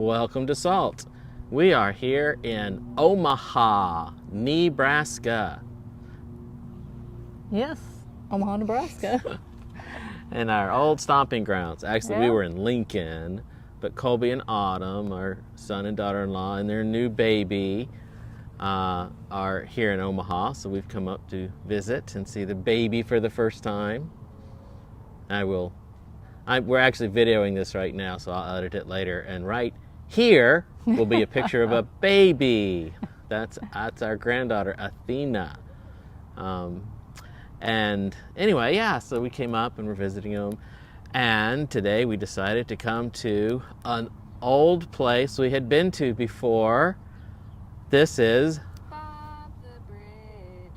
Welcome to Salt. We are here in Omaha, Nebraska. Yes, Omaha, Nebraska. And our old stomping grounds. Actually, Yeah. we were in Lincoln, but Colby and Autumn, our son and daughter-in-law, and their new baby are here in Omaha. So we've come up to visit and see the baby for the first time. We're actually videoing this right now, so I'll edit it later. And right here will be a picture of a baby. That's our granddaughter, Athena. And anyway, yeah, so we came up and we're visiting them. And today we decided to come to an old place we had been to before. This is Bob the Bridge.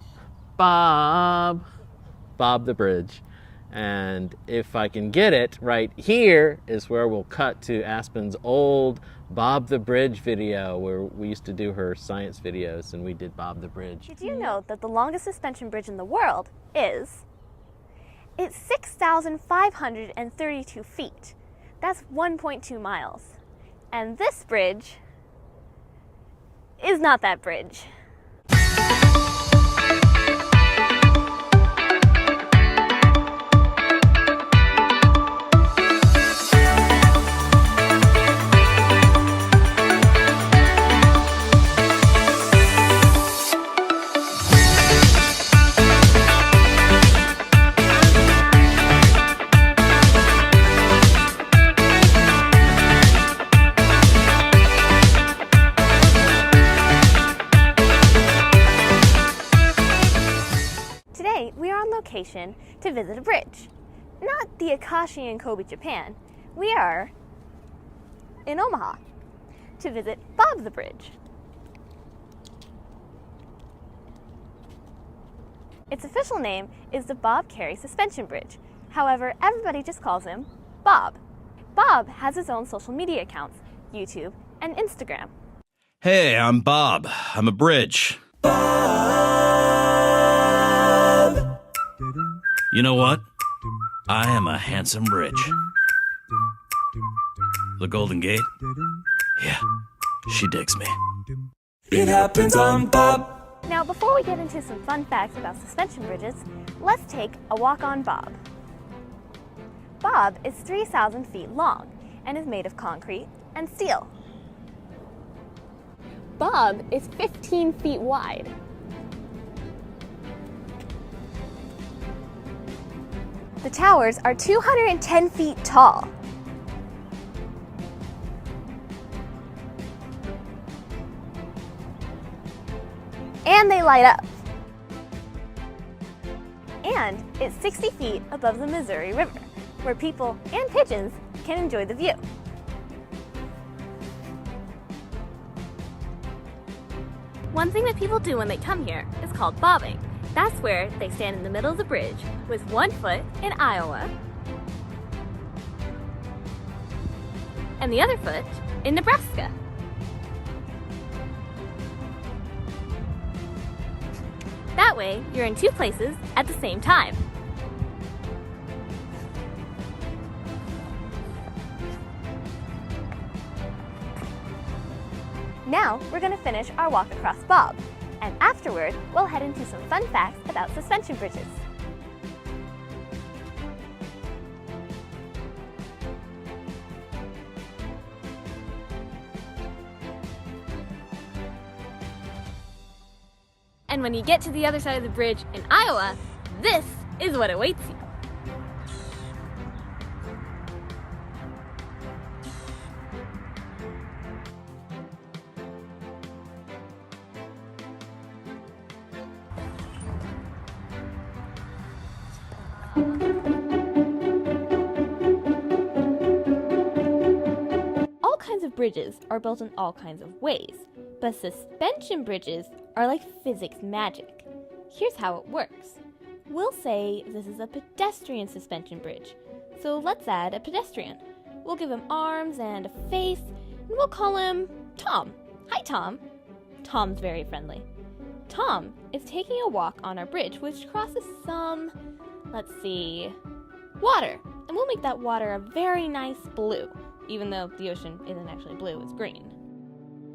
Bob the Bridge. And if I can get it, right here is where we'll cut to Aspen's old Bob the Bridge video, where we used to do her science videos, and we did Bob the Bridge. Did you know that the longest suspension bridge in the world is... It's 6,532 feet. That's 1.2 miles. And this bridge is not that bridge. Today, we are on location to visit a bridge. Not the Akashi in Kobe, Japan. We are in Omaha to visit Bob the Bridge. Its official name is the Bob Carey Suspension Bridge. However, everybody just calls him Bob. Bob has his own social media accounts, YouTube and Instagram. Hey, I'm Bob. I'm a bridge. You know what? I am a handsome bridge. The Golden Gate? Yeah, she digs me. It happens on Bob. Now, before we get into some fun facts about suspension bridges, let's take a walk on Bob. Bob is 3,000 feet long and is made of concrete and steel. Bob is 15 feet wide. The towers are 210 feet tall. And they light up. And it's 60 feet above the Missouri River, where people and pigeons can enjoy the view. One thing that people do when they come here is called bobbing. That's where they stand in the middle of the bridge with one foot in Iowa and the other foot in Nebraska. That way, you're in two places at the same time. Now, we're going to finish our walk across Bob. And afterward, we'll head into some fun facts about suspension bridges. And when you get to the other side of the bridge in Iowa, this is what awaits you. All kinds of bridges are built in all kinds of ways, but suspension bridges are like physics magic. Here's how it works. We'll say this is a pedestrian suspension bridge, so let's add a pedestrian. We'll give him arms and a face, and we'll call him Tom. Hi, Tom. Tom's very friendly. Tom is taking a walk on our bridge, which crosses some, water. And we'll make that water a very nice blue. even though the ocean isn't actually blue, it's green.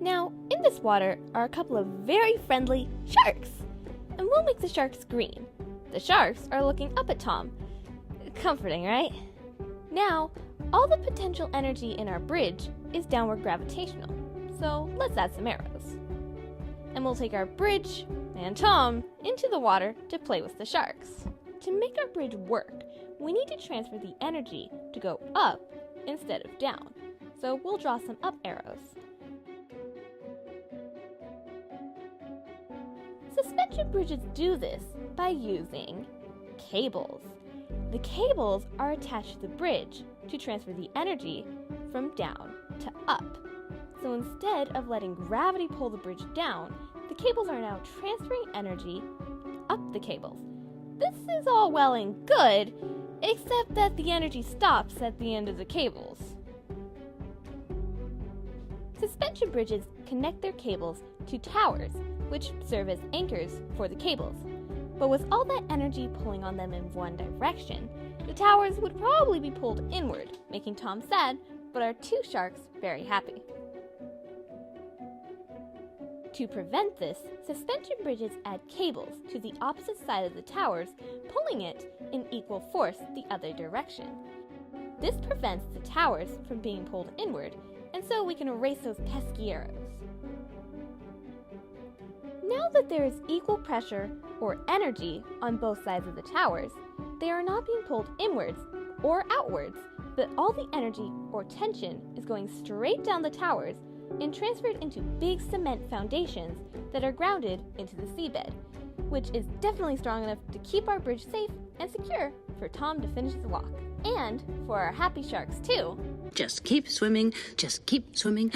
Now, in this water are a couple of very friendly sharks, and we'll make the sharks green. The sharks are looking up at Tom. Comforting, right? Now, all the potential energy in our bridge is downward gravitational, so let's add some arrows. And we'll take our bridge and Tom into the water to play with the sharks. To make our bridge work, we need to transfer the energy to go up instead of down, so we'll draw some up arrows. Suspension bridges do this by using cables. The cables are attached to the bridge to transfer the energy from down to up. So instead of letting gravity pull the bridge down, the cables are now transferring energy up the cables. This is all well and good, except that the energy stops at the end of the cables. Suspension bridges connect their cables to towers, which serve as anchors for the cables. But with all that energy pulling on them in one direction, the towers would probably be pulled inward, making Tom sad, but our two sharks very happy. To prevent this, suspension bridges add cables to the opposite side of the towers, pulling it in equal force the other direction. This prevents the towers from being pulled inward, and so we can erase those pesky arrows. Now that there is equal pressure or energy on both sides of the towers, they are not being pulled inwards or outwards, but all the energy or tension is going straight down the towers and transferred into big cement foundations that are grounded into the seabed, which is definitely strong enough to keep our bridge safe and secure for Tom to finish the walk. And for our happy sharks too. Just keep swimming, just keep swimming.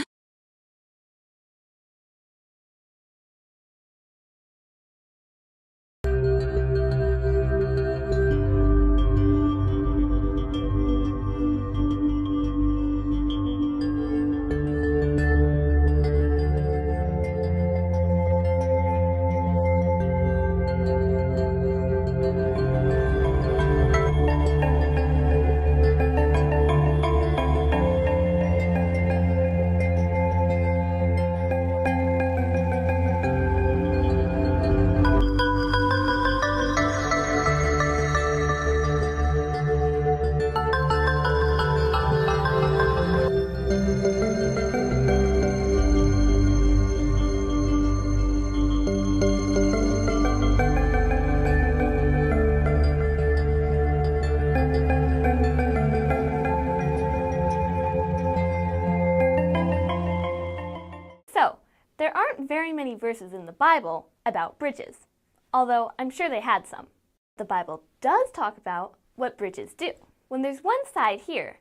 There aren't very many verses in the Bible about bridges, although I'm sure they had some. The Bible does talk about what bridges do. When there's one side here,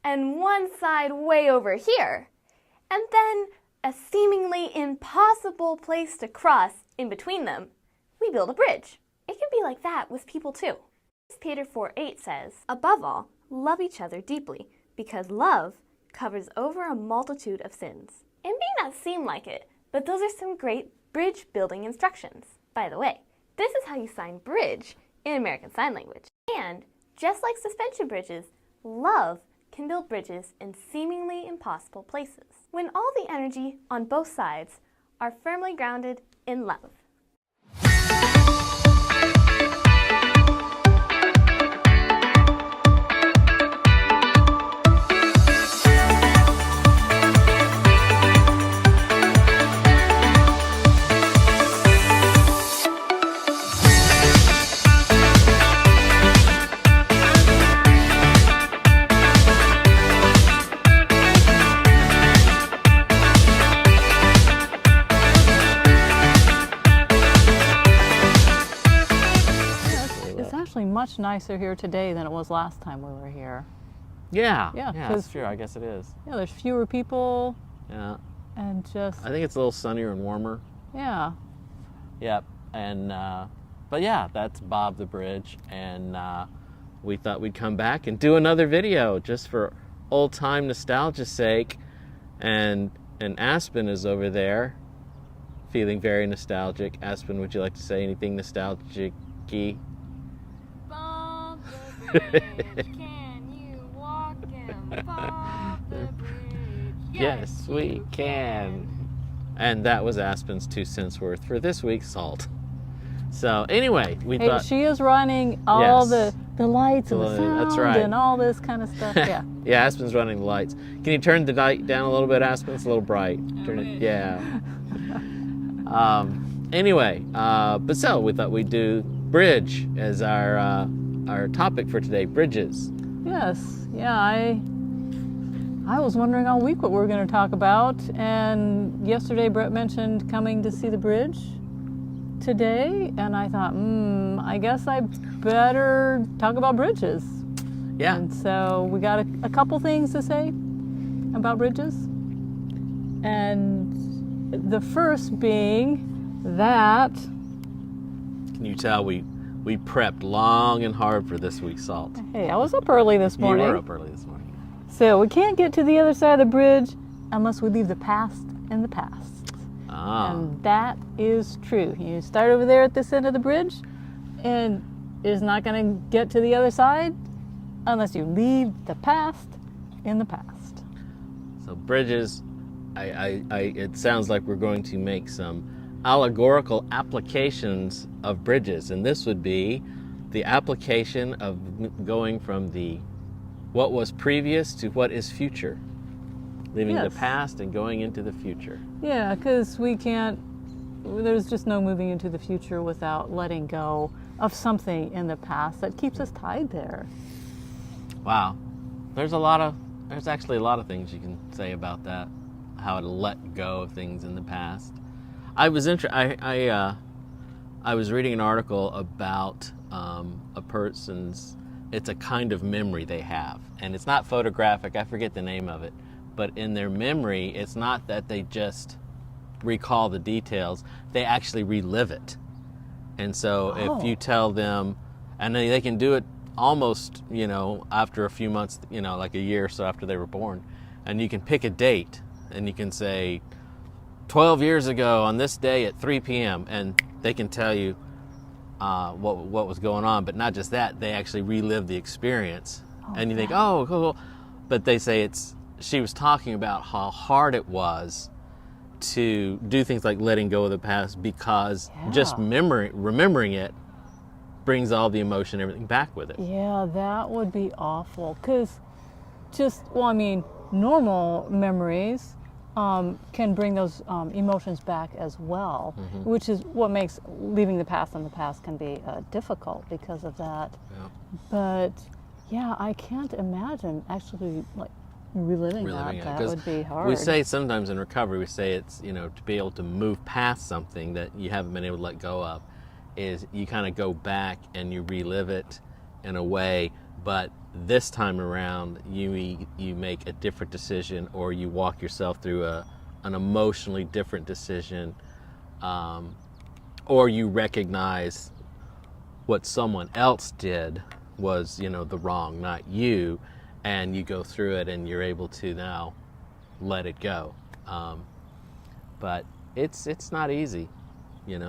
and one side way over here, and then a seemingly impossible place to cross in between them, we build a bridge. It can be like that with people too. Peter 4:8 says, "Above all, love each other deeply, because love covers over a multitude of sins." It may not seem like it, but those are some great bridge building instructions. By the way, this is how you sign bridge in American Sign Language. And just like suspension bridges, love can build bridges in seemingly impossible places, when all the energy on both sides are firmly grounded in love. Much nicer here today than it was last time we were here. Yeah, Yeah, that's 'cause- true. I guess it is. Yeah, there's fewer people Yeah, and just, I think it's a little sunnier and warmer. yeah. Yep. And but yeah, that's Bob the Bridge, and we thought we'd come back and do another video just for old time nostalgia's sake. And Aspen is over there, feeling very nostalgic. Aspen, would you like to say anything nostalgic-y? Bob the Bridge, can you walk him? Bob the Yes, we can. And that was Aspen's 2 cents worth for this week's salt. So anyway, we Hey, thought... she is running all Yes. the lights and the sound That's right. and all this kind of stuff. Yeah. Yeah, Aspen's running the lights. Can you turn the light down a little bit, Aspen? It's a little bright. Turn it. Yeah. Anyway, but so we thought we'd do bridge as our topic for today. Bridges. Yes. Yeah. I was wondering all week what we were going to talk about, and yesterday Brett mentioned coming to see the bridge today, and I thought, I guess I better talk about bridges. Yeah. And so we got a couple things to say about bridges. And the first being that... Can you tell we prepped long and hard for this week's salt? Hey, I was up early this morning. You were up early this morning. So we can't get to the other side of the bridge unless we leave the past in the past. Ah. And that is true. You start over there at this end of the bridge, and it's not going to get to the other side unless you leave the past in the past. So bridges, it sounds like we're going to make some allegorical applications of bridges, and this would be the application of going from what was previous to what is future, leaving the Yes. past and going into the future. Yeah, because there's just no moving into the future without letting go of something in the past that keeps us tied there. Wow, there's actually a lot of things you can say about that, how to let go of things in the past. I was reading an article about a person's. It's a kind of memory they have, and it's not photographic. I forget the name of it, but in their memory, it's not that they just recall the details; they actually relive it. And so, if you tell them, and they can do it almost, after a few months, like a year or so after they were born, and you can pick a date, and you can say, 12 years ago on this day at 3 p.m., and they can tell you what was going on. But not just that, they actually relive the experience. And you think, oh, cool. But they say she was talking about how hard it was to do things like letting go of the past, because just remembering it brings all the emotion, everything back with it. Yeah, that would be awful. Because normal memories can bring those emotions back as well, which is what makes leaving the past in the past can be difficult because of that. Yeah. But yeah, I can't imagine actually reliving Reliving that. it, That would be hard. We say sometimes in recovery, we say it's, to be able to move past something that you haven't been able to let go of, is you kind of go back and you relive it in a way, but this time around you make a different decision, or you walk yourself through an emotionally different decision, or you recognize what someone else did was the wrong, not you, and you go through it and you're able to now let it go. But it's not easy.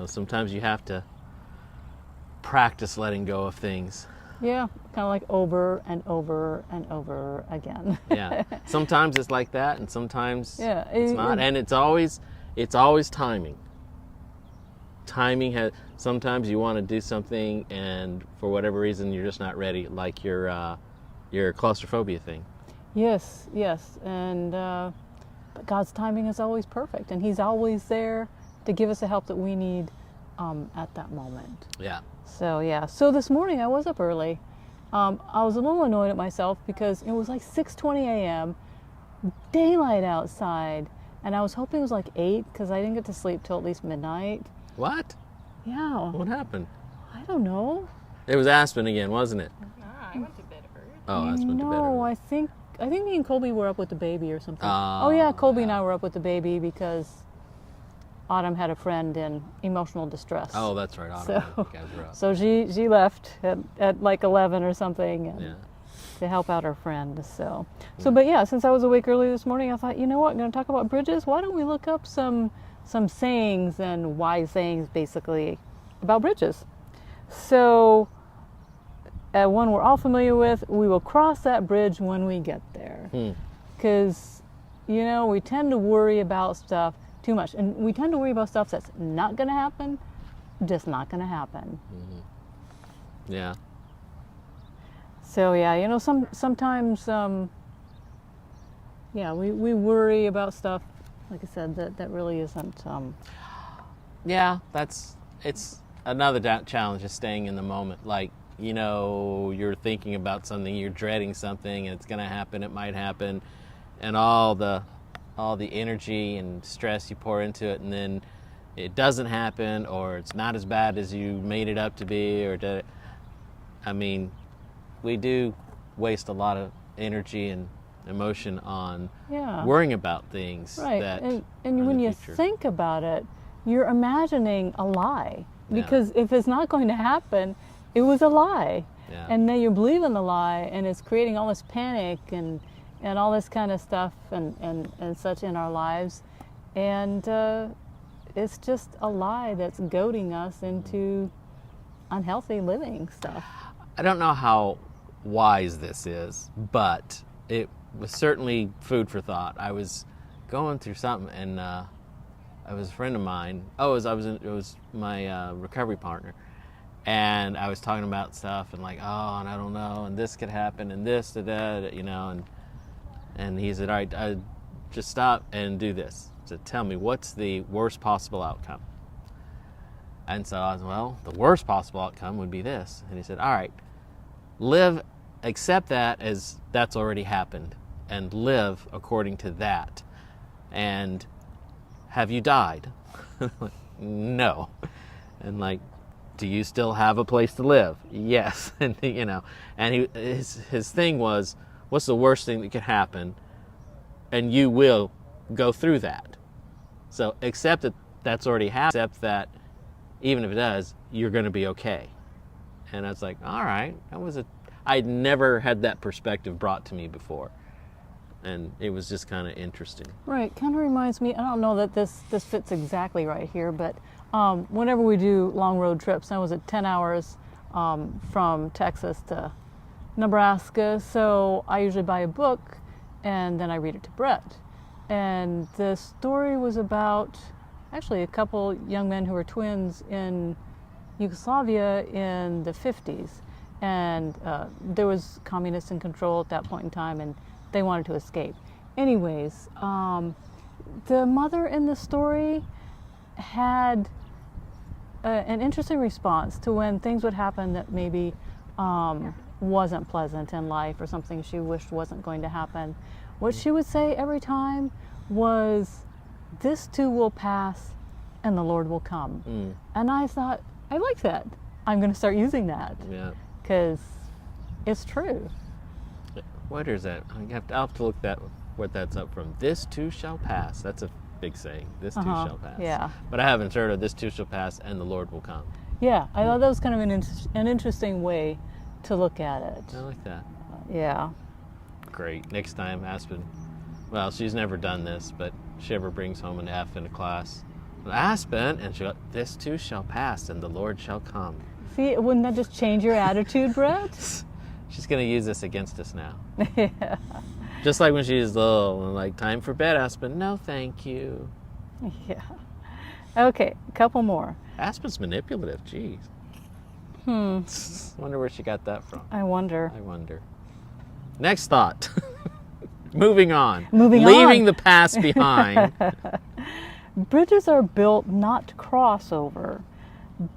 Sometimes you have to practice letting go of things. Yeah, kind of like over and over and over again. Yeah, sometimes it's like that, and sometimes it's not, and it's always timing. Timing sometimes you want to do something, and for whatever reason you're just not ready, like your claustrophobia thing. Yes, and but God's timing is always perfect, and He's always there to give us the help that we need at that moment. Yeah. So this morning I was up early. I was a little annoyed at myself because it was like 6:20 a.m., daylight outside, and I was hoping it was like 8 because I didn't get to sleep till at least midnight. What? Yeah. What happened? I don't know. It was Aspen again, wasn't it? I went to bed early. Oh, Aspen went to bed No, early. I think me and Colby were up with the baby or something. Oh, Oh yeah, Colby and I were up with the baby because Autumn had a friend in emotional distress. Oh, that's right. Autumn. So, You guys were up. so she left at like 11 or something Yeah. to help out her friend. But yeah, since I was awake early this morning, I thought, you know what, I'm going to talk about bridges. Why don't we look up some sayings and wise sayings basically about bridges? So one we're all familiar with, we will cross that bridge when we get there. Because, You know, we tend to worry about stuff too much. And we tend to worry about stuff that's not going to happen, just not going to happen. Yeah. So, yeah, you know, sometimes, yeah, we worry about stuff, like I said, that really isn't. Yeah, it's another challenge is staying in the moment. Like, you know, you're thinking about something, you're dreading something, and it's going to happen, it might happen, and all the energy and stress you pour into it, and then it doesn't happen, or it's not as bad as you made it up to be, I mean, we do waste a lot of energy and emotion on worrying about things. Right, that and when you future. think about it, you're imagining a lie. Because if it's not going to happen, it was a lie. Yeah. And then you believe in the lie, and it's creating all this panic and all this kind of stuff and such in our lives. And it's just a lie that's goading us into unhealthy living stuff. I don't know how wise this is, but it was certainly food for thought. I was going through something, and it was a friend of mine. Oh, it was my recovery partner, and I was talking about stuff and like, oh, and I don't know, and this could happen, and this, that, you know, and he said, all right, just stop and do this. So tell me, what's the worst possible outcome? And so I was, well, the worst possible outcome would be this. And he said, all right, accept that as that's already happened, and live according to that. And have you died? No. And like, do you still have a place to live? Yes. And you know, and his thing was, what's the worst thing that could happen? And you will go through that. So accept that that's already happened. Accept that even if it does, you're going to be okay. And I was like, all right, I'd never had that perspective brought to me before. And it was just kind of interesting. Right, kind of reminds me, I don't know that this fits exactly right here, but whenever we do long road trips, I was at 10 hours from Texas to Nebraska, so I usually buy a book and then I read it to Brett. And the story was about actually a couple young men who were twins in Yugoslavia in the 50s. And there was communists in control at that point in time, and they wanted to escape. Anyways, the mother in the story had an interesting response to when things would happen that maybe wasn't pleasant in life, or something she wished wasn't going to happen. What she would say every time was, "This too will pass, and the Lord will come." And I thought, I like that. I'm going to start using that. Yeah. Because it's true. What is that? I'll have to look what that's up from. This too shall pass. That's a big saying. This too shall pass. Yeah. But I haven't heard of this too shall pass and the Lord will come. Yeah, I thought that was kind of an interesting way to look at it. I like that. Yeah. Great. Next time, Aspen. Well, she's never done this, but she ever brings home an F in a class. Aspen, and she'll go, this too shall pass and the Lord shall come. See, wouldn't that just change your attitude, Brett? She's going to use this against us now. Yeah. Just like when she was little and like, time for bed, Aspen. No, thank you. Yeah. Okay, a couple more. Aspen's manipulative, geez. Wonder where she got that from. I wonder. Next thought. Moving on. Leaving the past behind. Bridges are built not to cross over,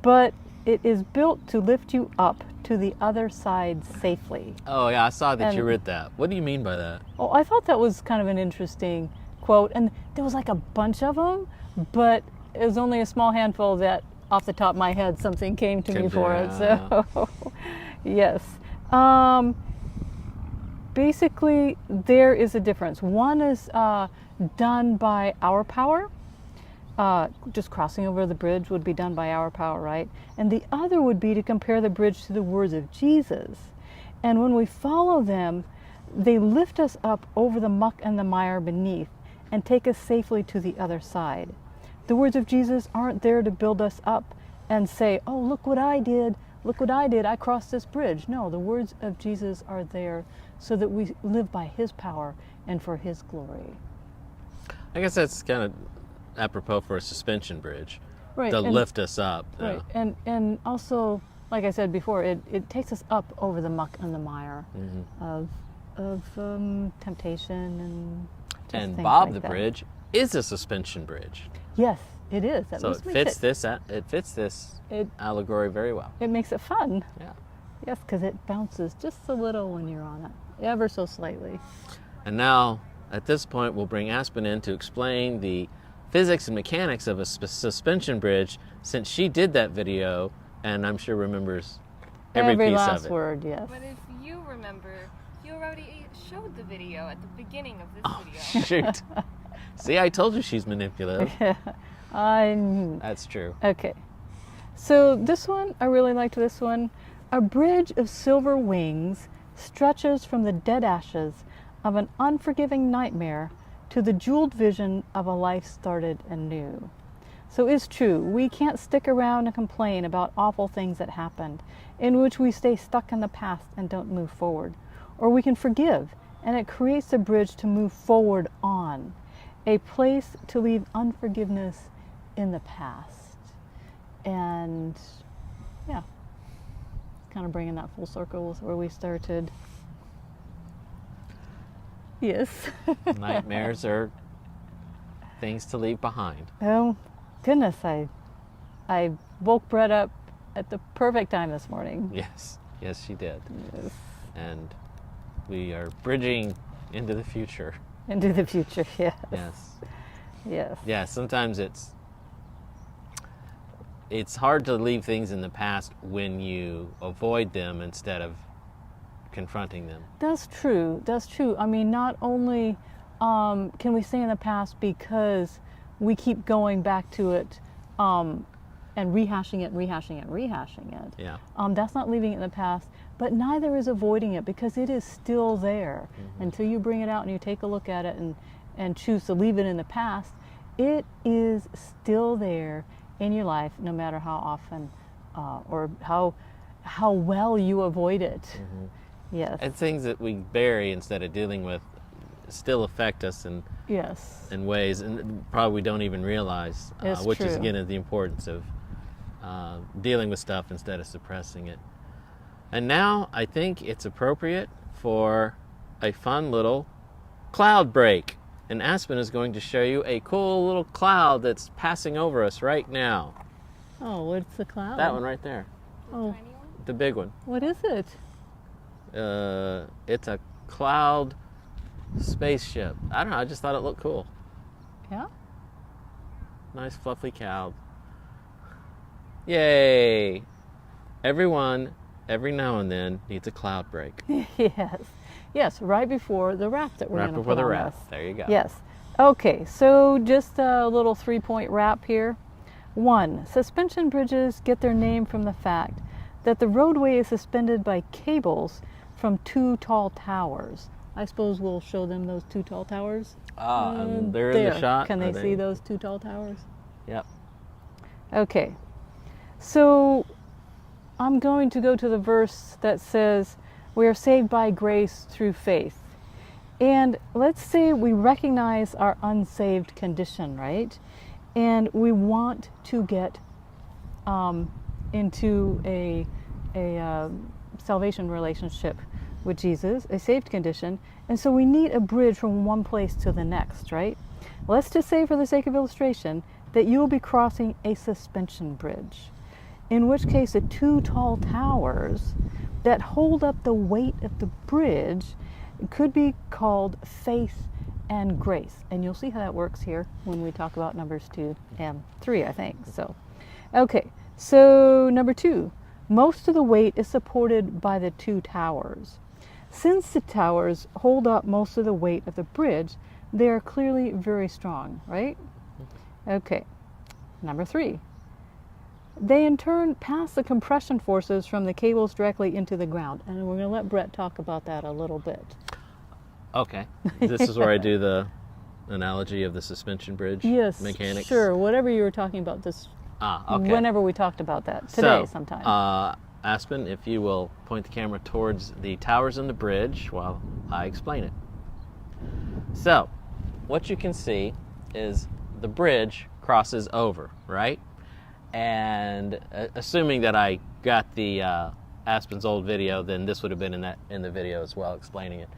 but it is built to lift you up to the other side safely. Oh, yeah, I saw that you read that. What do you mean by that? Oh, I thought that was kind of an interesting quote, and there was like a bunch of them, but it was only a small handful that, off the top of my head, something came to me for it. So, yes. Basically, there is a difference. One is done by our power. Just crossing over the bridge would be done by our power, right? And the other would be to compare the bridge to the words of Jesus. And when we follow them, they lift us up over the muck and the mire beneath and take us safely to the other side. The words of Jesus aren't there to build us up and say, oh, look what I did, I crossed this bridge. No, the words of Jesus are there so that we live by His power and for His glory. I guess that's kind of apropos for a suspension bridge Right. to and- lift us up. Right. And also, like I said before, it takes us up over the muck and the mire of temptation and just And things Bob like the that. Bridge is a suspension bridge. Yes, it is. At So least it makes fits this It allegory very well. it makes it fun. Yeah. Yes, because it bounces just a little when you're on it, ever so slightly. And now, at this point, we'll bring Aspen in to explain the physics and mechanics of a suspension bridge, since she did that video and I'm sure remembers every piece last of it. word, yes. But if you remember, you already showed the video at the beginning of this Oh, video. shoot. See, I told you she's manipulative. I'm That's true. okay. So this one, I really liked this one. A bridge of silver wings stretches from the dead ashes of an unforgiving nightmare to the jeweled vision of a life started anew. So it's true, we can't stick around and complain about awful things that happened, in which we stay stuck in the past and don't move forward. Or we can forgive, and it creates a bridge to move forward on, a place to leave unforgiveness in the past. And yeah, kind of bringing that full circle with where we started. Yes. Nightmares are things to leave behind. Oh, goodness, I woke Brett up at the perfect time this morning. Yes, yes, she did. Yes. And we are bridging into the future. Into the future, yes. Yes. Yes. Yeah, sometimes it's hard to leave things in the past when you avoid them instead of confronting them. That's true. That's true. I mean, not only can we stay in the past because we keep going back to it and rehashing it. Yeah. That's not leaving it in the past, but neither is avoiding it, because it is still there. Until you bring it out and you take a look at it and choose to leave it in the past, it is still there in your life, no matter how often or how well you avoid it. Yes. And things that we bury instead of dealing with still affect us in Yes. ways and probably we don't even realize, It's which is true. again the importance of dealing with stuff instead of suppressing it. And now I think it's appropriate for a fun little cloud break. And Aspen is going to show you a cool little cloud that's passing over us right now. Oh, what's the cloud? That one right there, Oh, the big one. what is it? It's a cloud spaceship. I don't know, I just thought it looked cool. Yeah. Nice fluffy cloud. Yay! Everyone, every now and then, needs a cloud break. Yes. Yes, right before the wrap that we're Right going to before put the on wrap. this. There you go. Yes. Okay, so just a little 3-point wrap here. 1. Suspension bridges get their name from the fact that the roadway is suspended by cables from 2 tall towers. I suppose we'll show them those 2 tall towers. They're in the There. shot. Can Are they see those 2 tall towers? Yep. Okay. So I'm going to go to the verse that says, we are saved by grace through faith. And let's say we recognize our unsaved condition, right? And we want to get into a salvation relationship with Jesus, a saved condition. And so we need a bridge from one place to the next, right? Let's just say, for the sake of illustration, that you will be crossing a suspension bridge, in which case the 2 tall towers that hold up the weight of the bridge could be called faith and grace. And you'll see how that works here when we talk about numbers 2 and 3, I think. So, okay, so number 2, most of the weight is supported by the 2 towers. Since the towers hold up most of the weight of the bridge, they are clearly very strong, right? Okay, number 3. They in turn pass the compression forces from the cables directly into the ground. And we're going to let Brett talk about that a little bit. Okay. This is where I do the analogy of the suspension bridge Yes, mechanics. sure. Whatever you were talking about this, Okay. whenever we talked about that. Today, So, sometime. Aspen, if you will point the camera towards the towers and the bridge while I explain it. So, what you can see is the bridge crosses over, right? And assuming that I got the Aspen's old video, then this would have been in the video as well, explaining it.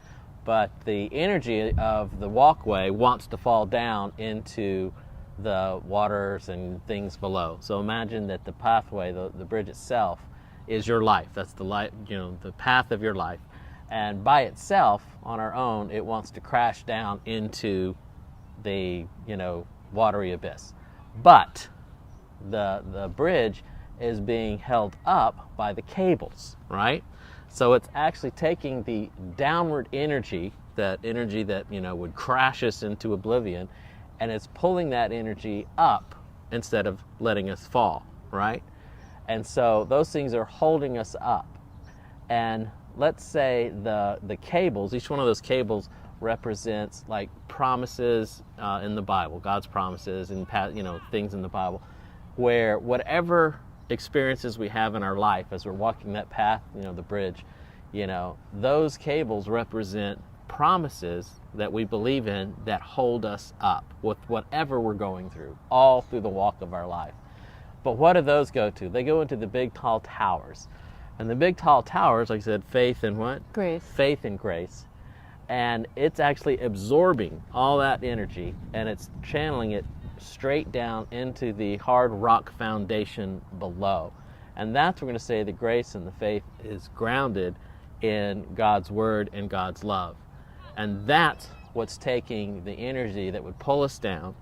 But the energy of the walkway wants to fall down into the waters and things below. So imagine that the pathway, the bridge itself, is your life. That's the life, the path of your life. And by itself, on our own, it wants to crash down into the watery abyss. But the bridge is being held up by the cables, right? So it's actually taking the downward energy that would crash us into oblivion, and it's pulling that energy up instead of letting us fall, right? And so those things are holding us up. And let's say the cables, each one of those cables represents like promises in the Bible, God's promises and things in the Bible, where whatever experiences we have in our life as we're walking that path, the bridge, those cables represent promises that we believe in that hold us up with whatever we're going through, all through the walk of our life. But what do those go to? They go into the big tall towers. And the big tall towers, like I said, faith and what? Grace. Faith and grace. And it's actually absorbing all that energy, and it's channeling it straight down into the hard rock foundation below. And that's, we're going to say, the grace and the faith is grounded in God's word and God's love. And that's what's taking the energy that would pull us down.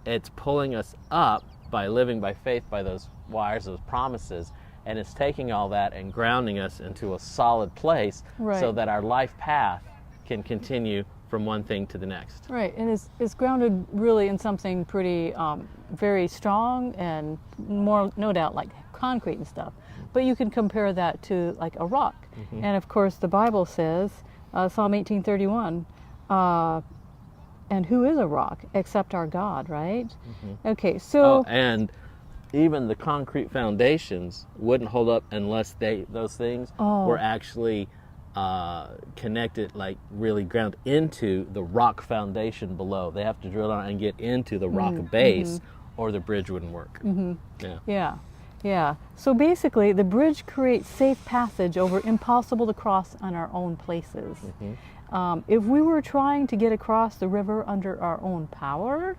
It's pulling us up by living by faith, by those wires, those promises, and it's taking all that and grounding us into a solid place, right, so that our life path can continue from one thing to the next. Right, and it's grounded really in something pretty very strong and more, no doubt, like concrete and stuff. But you can compare that to like a rock. Mm-hmm. And of course the Bible says, Psalm 18:31, and who is a rock except our God, right? Mm-hmm. Okay, so... and even the concrete foundations wouldn't hold up unless those things were actually connected, like really ground into the rock foundation below. They have to drill down and get into the rock base, or the bridge wouldn't work. Yeah. So basically, the bridge creates safe passage over impossible to cross on our own places. If we were trying to get across the river under our own power,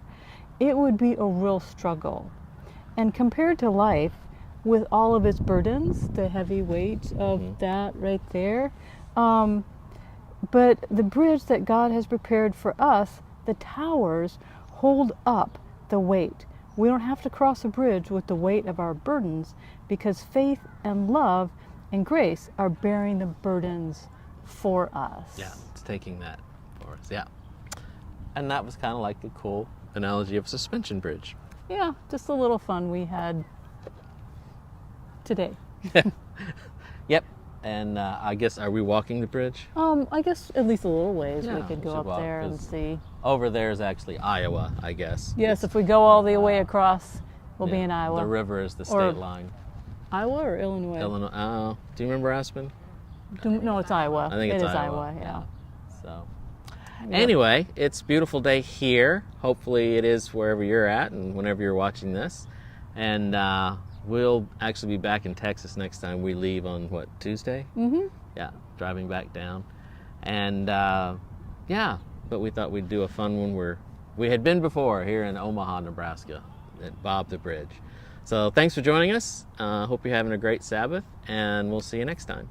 it would be a real struggle. And compared to life, with all of its burdens, the heavy weight of that right there, but the bridge that God has prepared for us, the towers, hold up the weight. We don't have to cross a bridge with the weight of our burdens, because faith and love and grace are bearing the burdens for us. Yeah, it's taking that for us, yeah. And that was kind of like the cool analogy of a suspension bridge. Yeah, just a little fun we had today. Yep. And I guess, are we walking the bridge? I guess at least a little ways. Yeah, we could go should up walk, there and see. Over there is actually Iowa, I guess. Yes, if we go all the way across, we'll be in Iowa. The river is the state line. Iowa or Illinois? Illinois. Oh, do you remember Aspen? No, it's Iowa. I think it's Iowa. Yeah. So, anyway, it's a beautiful day here. Hopefully it is wherever you're at and whenever you're watching this. And we'll actually be back in Texas next time we leave on, what, Tuesday? Mm-hmm. Yeah, driving back down. And, but we thought we'd do a fun one where we had been before here in Omaha, Nebraska, at Bob the Bridge. So thanks for joining us. Hope you're having a great Sabbath, and we'll see you next time.